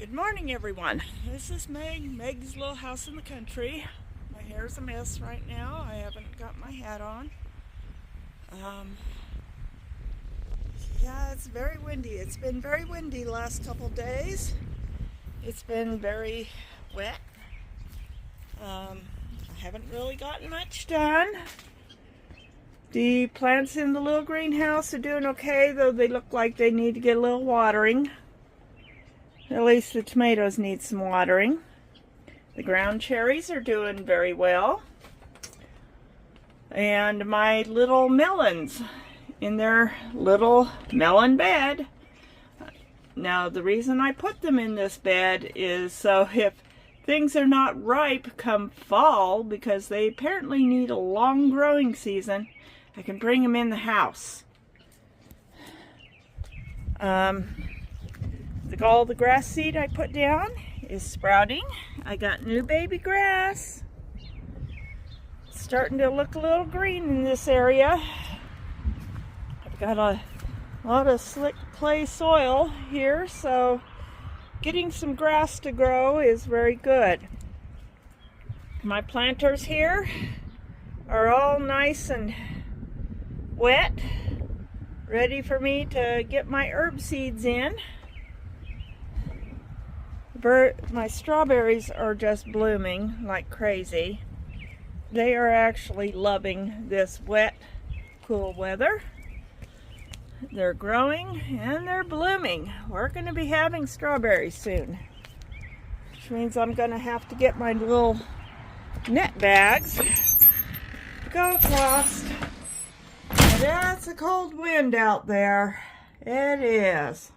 Good morning, everyone. This is Meg's little house in the country. My hair's a mess right now. I haven't got my hat on. Yeah, it's very windy. It's been very windy the last couple days. It's been very wet. I haven't really gotten much done. The plants in the little greenhouse are doing okay, though they look like they need to get a little watering. At least the tomatoes need some watering. The ground cherries are doing very well. And my little melons in their little melon bed. Now, the reason I put them in this bed is so if things are not ripe come fall, because they apparently need a long growing season, I can bring them in the house. All the grass seed I put down is sprouting. I got new baby grass. It's starting to look a little green in this area. I've got a lot of slick clay soil here, so getting some grass to grow is very good. My planters here are all nice and wet, ready for me to get my herb seeds in. My strawberries are just blooming like crazy. They are actually loving this wet, cool weather. They're growing and they're blooming. We're going to be having strawberries soon, which means I'm going to have to get my little net bags to go across. That's a cold wind out there. It is.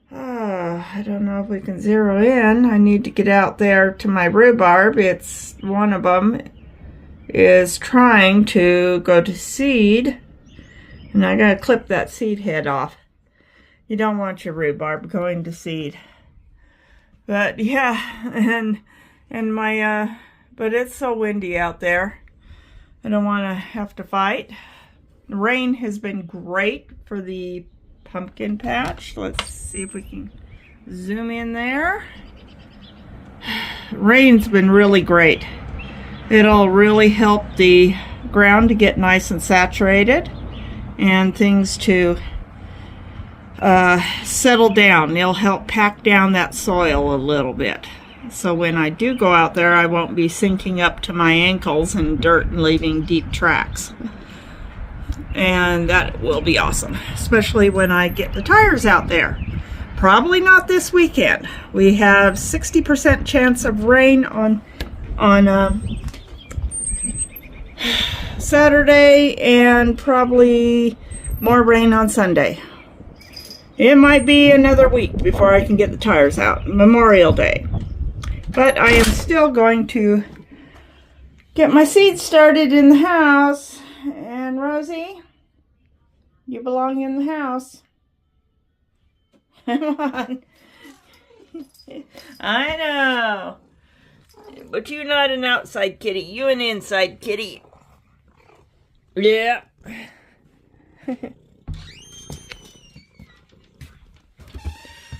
I don't know if we can zero in. I need to get out there to my rhubarb. It's one of them is trying to go to seed, and I gotta clip that seed head off. You don't want your rhubarb going to seed. But yeah, and my but it's so windy out there. I don't want to have to fight. The rain has been great for the pumpkin patch. Let's see if we can zoom in there. Rain's been really great. It'll really help the ground to get nice and saturated and things to settle down. It'll help pack down that soil a little bit. So when I do go out there, I won't be sinking up to my ankles in dirt and leaving deep tracks. And that will be awesome, especially when I get the tires out there. Probably not this weekend. We have 60% chance of rain on Saturday, and probably more rain on Sunday. It might be another week before I can get the tires out. Memorial Day. But I am still going to get my seeds started in the house. And Rosie, you belong in the house. Come on. I know. But you're not an outside kitty. You're an inside kitty. Yeah.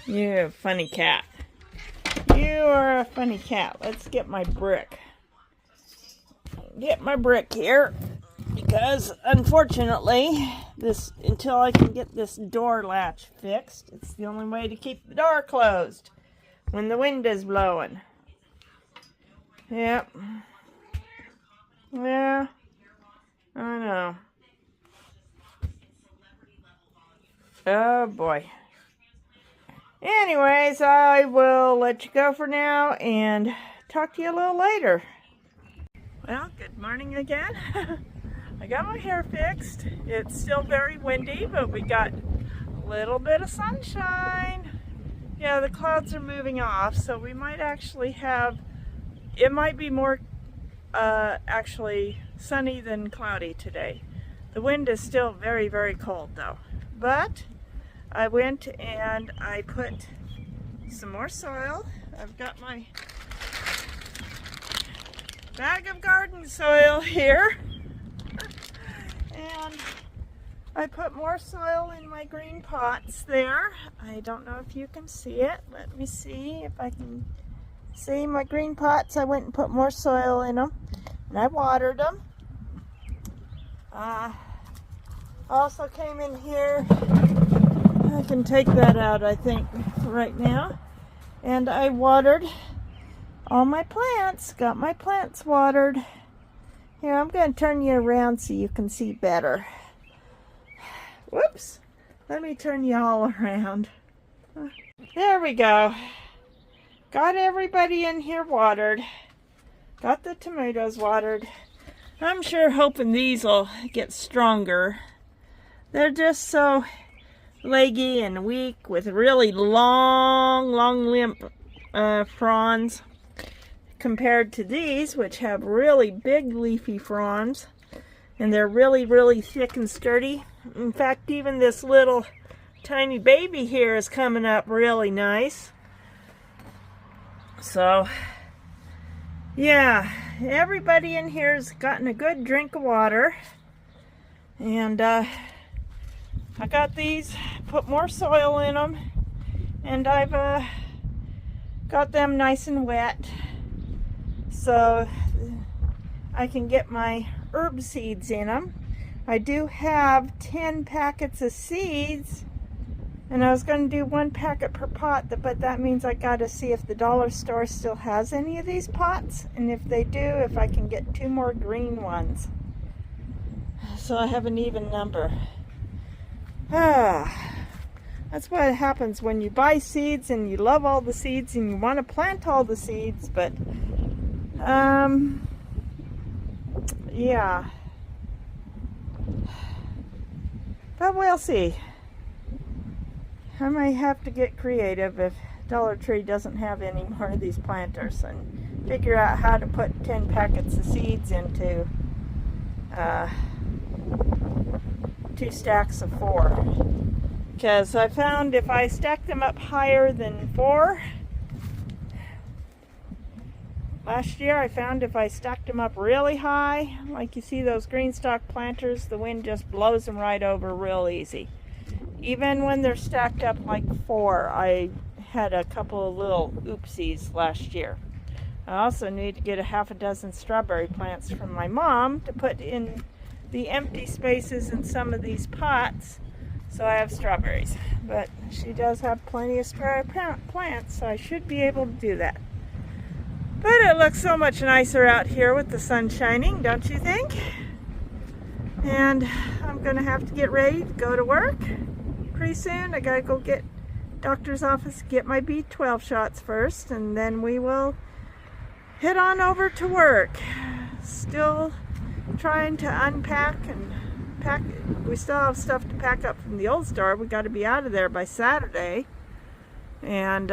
You're a funny cat. You are a funny cat. Let's get my brick. Get my brick here. Because unfortunately, until I can get this door latch fixed, it's the only way to keep the door closed when the wind is blowing. Yep. Yeah, I know. Oh boy. Anyways, I will let you go for now and talk to you a little later. Well, good morning again. I got my hair fixed. It's still very windy, but we got a little bit of sunshine. Yeah, the clouds are moving off, so we might actually have, it might be more actually sunny than cloudy today. The wind is still very, very cold though. But I went and I put some more soil. I've got my bag of garden soil here. And I put more soil in my green pots there. I don't know if you can see it. Let me see if I can see my green pots. I went and put more soil in them, and I watered them. I also came in here. I can take that out, I think, right now. And I watered all my plants. Got my plants watered. Here, I'm going to turn you around so you can see better. Whoops. Let me turn you all around. There we go. Got everybody in here watered. Got the tomatoes watered. I'm sure hoping these will get stronger. They're just so leggy and weak with really long limp fronds compared to these, which have really big leafy fronds, and they're really thick and sturdy. In fact, even this little tiny baby here is coming up really nice. So yeah, everybody in here has gotten a good drink of water, and I got these, put more soil in them, and I've got them nice and wet so I can get my herb seeds in them. I do have 10 packets of seeds, and I was going to do 1 packet per pot, but that means I got to see if the dollar store still has any of these pots, and if they do, if I can get 2 more green ones, so I have an even number. That's what happens when you buy seeds and you love all the seeds and you want to plant all the seeds, but yeah, but we'll see. I might have to get creative if Dollar Tree doesn't have any more of these planters and figure out how to put 10 packets of seeds into 2 stacks of 4. Because I found if I stack them up higher than 4, last year I found if I stacked them up really high, like you see those green stalk planters, the wind just blows them right over real easy. Even when they're stacked up like 4, I had a couple of little oopsies last year. I also need to get a half a dozen strawberry plants from my mom to put in the empty spaces in some of these pots, so I have strawberries. But she does have plenty of strawberry plants, so I should be able to do that. But it looks so much nicer out here with the sun shining, don't you think? And I'm gonna have to get ready to go to work pretty soon. I gotta go get doctor's office, get my B12 shots first, and then we will head on over to work. Still trying to unpack and pack. We still have stuff to pack up from the old store. We got to be out of there by Saturday and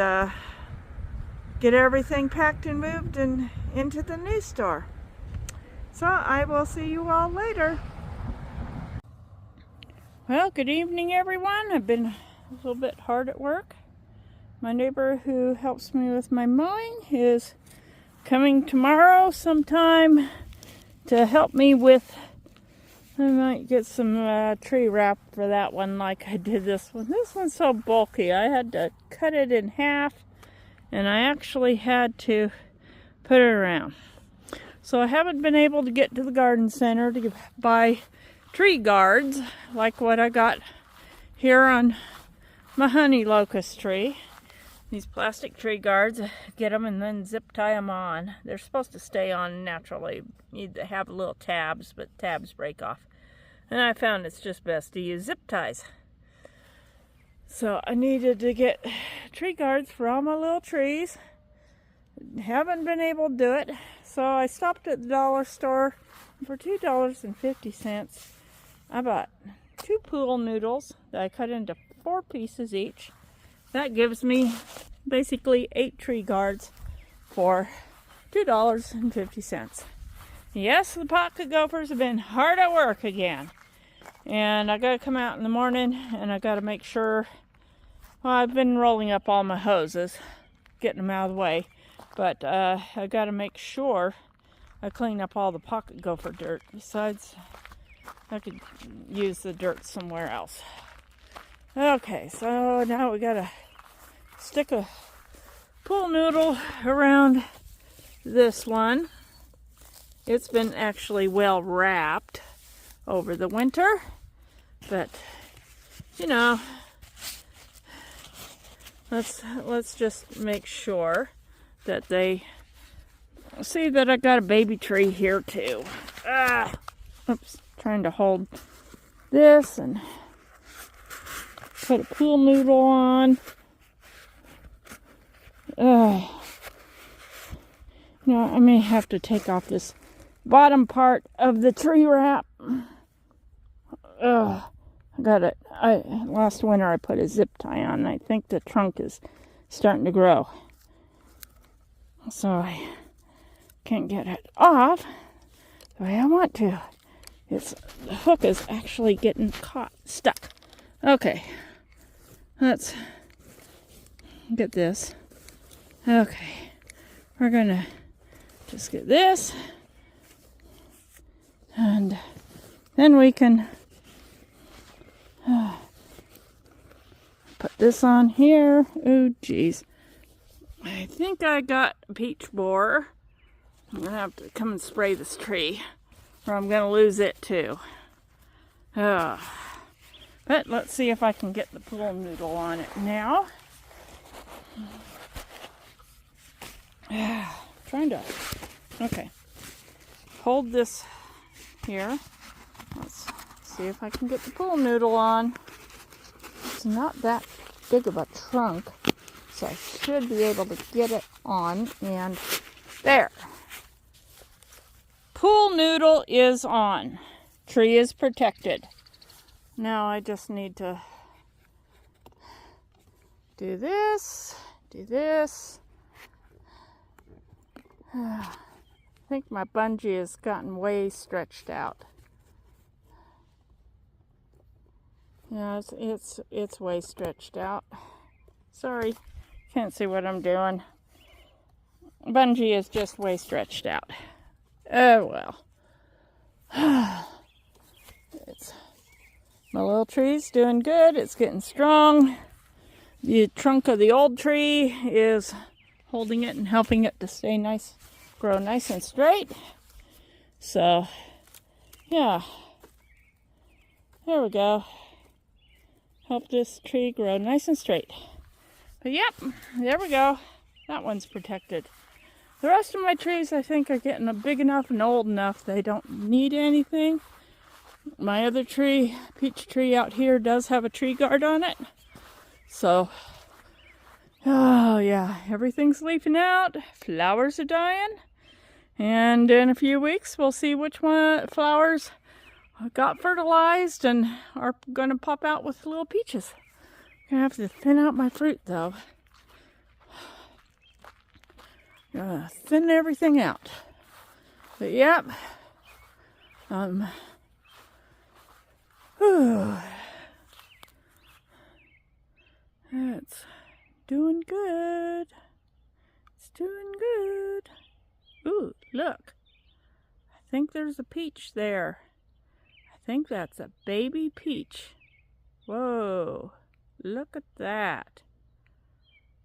get everything packed and moved and into the new store. So I will see you all later. Well, good evening everyone. I've been a little bit hard at work. My neighbor who helps me with my mowing is coming tomorrow sometime to help me with, I might get some tree wrap for that one like I did this one. This one's so bulky. I had to cut it in half, and I actually had to put it around. So I haven't been able to get to the garden center to buy tree guards like what I got here on my honey locust tree. These plastic tree guards, get them and then zip tie them on. They're supposed to stay on naturally. You need to have little tabs, but tabs break off. And I found it's just best to use zip ties. So I needed to get tree guards for all my little trees. Haven't been able to do it. So I stopped at the dollar store for $2.50. I bought 2 pool noodles that I cut into 4 pieces each. That gives me basically 8 tree guards for $2.50. Yes, the pocket gophers have been hard at work again. And I gotta come out in the morning and I gotta make sure, well, I've been rolling up all my hoses, getting them out of the way. But I gotta make sure I clean up all the pocket gopher dirt. Besides, I could use the dirt somewhere else. Okay, so now we gotta stick a pool noodle around this one. It's been actually well wrapped over the winter, but you know, let's just make sure that they see that I got a baby tree here too. Oops, trying to hold this and put a pool noodle on. Now I may have to take off this bottom part of the tree wrap. I got it. Last winter I put a zip tie on, and I think the trunk is starting to grow. So I can't get it off the way I want to. The hook is actually getting stuck. Okay, let's get this. Okay, we're gonna just get this, and then we can put this on here. Oh, geez. I think I got a peach borer. I'm gonna have to come and spray this tree, or I'm gonna lose it too. But let's see if I can get the pool noodle on it now. Okay. Hold this here. Let's see if I can get the pool noodle on. It's not that big of a trunk, so I should be able to get it on, and there. Pool noodle is on. Tree is protected. Now I just need to do this. I think my bungee has gotten way stretched out. Yeah, it's way stretched out. Sorry, can't see what I'm doing. Bungee is just way stretched out. Oh well. My little tree's doing good. It's getting strong. The trunk of the old tree is holding it and helping it to stay nice, grow nice and straight. So, yeah. There we go. Help this tree grow nice and straight. But yep, there we go. That one's protected. The rest of my trees, I think, are getting big enough and old enough they don't need anything. My other tree, peach tree out here, does have a tree guard on it. So, oh yeah, everything's leafing out. Flowers are dying. And in a few weeks, we'll see which flowers got fertilized and are going to pop out with little peaches. I'm going to have to thin out my fruit, though. Thin everything out. But yep. It's doing good. It's doing good. Ooh, look. I think there's a peach there. I think that's a baby peach. Whoa. Look at that.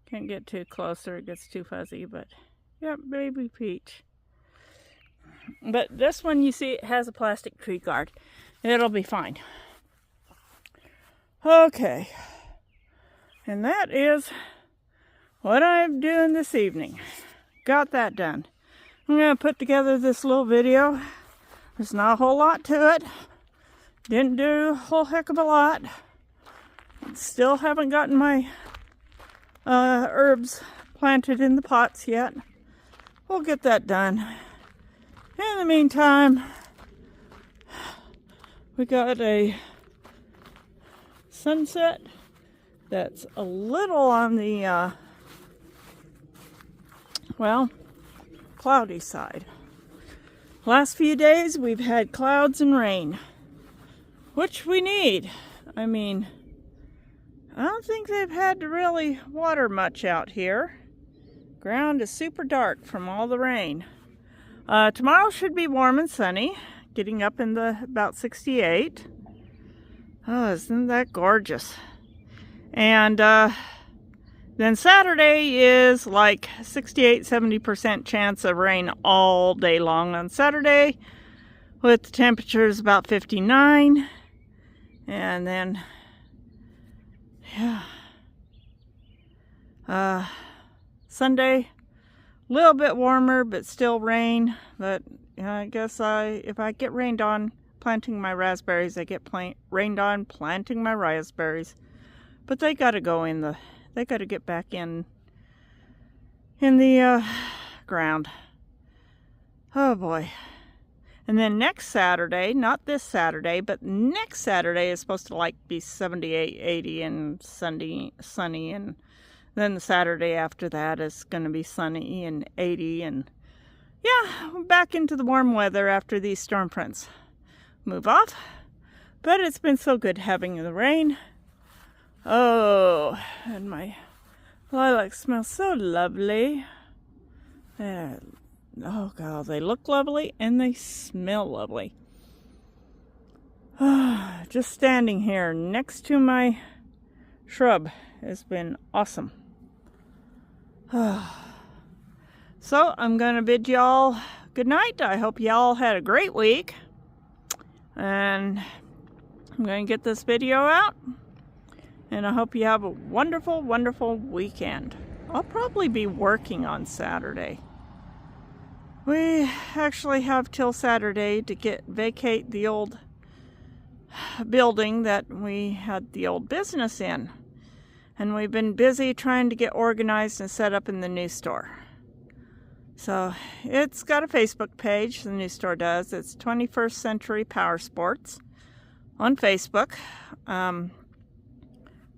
Can't get too close or it gets too fuzzy, but yep, baby peach. But this one, you see, it has a plastic tree guard. It'll be fine. Okay. And that is what I'm doing this evening. Got that done. I'm going to put together this little video. There's not a whole lot to it. Didn't do a whole heck of a lot. Still haven't gotten my herbs planted in the pots yet. We'll get that done. In the meantime, we got a sunset that's a little on the, well, cloudy side. Last few days we've had clouds and rain, which we need. I mean, I don't think they've had to really water much out here. Ground is super dark from all the rain. Tomorrow should be warm and sunny. getting up in the about 68. Oh, isn't that gorgeous? And then Saturday is like 68-70% chance of rain all day long on Saturday, with the temperatures about 59. And then, yeah, Sunday, a little bit warmer, but still rain. But I guess if I get rained on planting my raspberries, I get rained on planting my raspberries. But they got to go in they got to get back in the ground. Oh boy. And then next Saturday, not this Saturday, but next Saturday is supposed to be 78, 80 and sunny. And then the Saturday after that is going to be sunny and 80. And yeah, we're back into the warm weather after these storm fronts move off. But it's been so good having the rain. Oh, and my lilacs smell so lovely. Oh God, they look lovely and they smell lovely. Just standing here next to my shrub has been awesome. So I'm going to bid y'all good night. I hope y'all had a great week. And I'm going to get this video out. And I hope you have a wonderful, wonderful weekend. I'll probably be working on Saturday. We actually have till Saturday to vacate the old building that we had the old business in. And we've been busy trying to get organized and set up in the new store. So it's got a Facebook page, the new store does. It's 21st Century Power Sports on Facebook.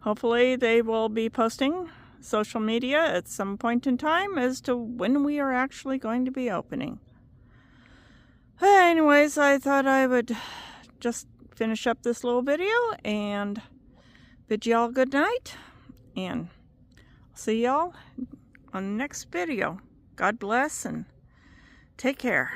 Hopefully they will be posting social media at some point in time as to when we are actually going to be opening. Anyways, I thought I would just finish up this little video and bid y'all good night. And I'll see y'all on the next video. God bless and take care.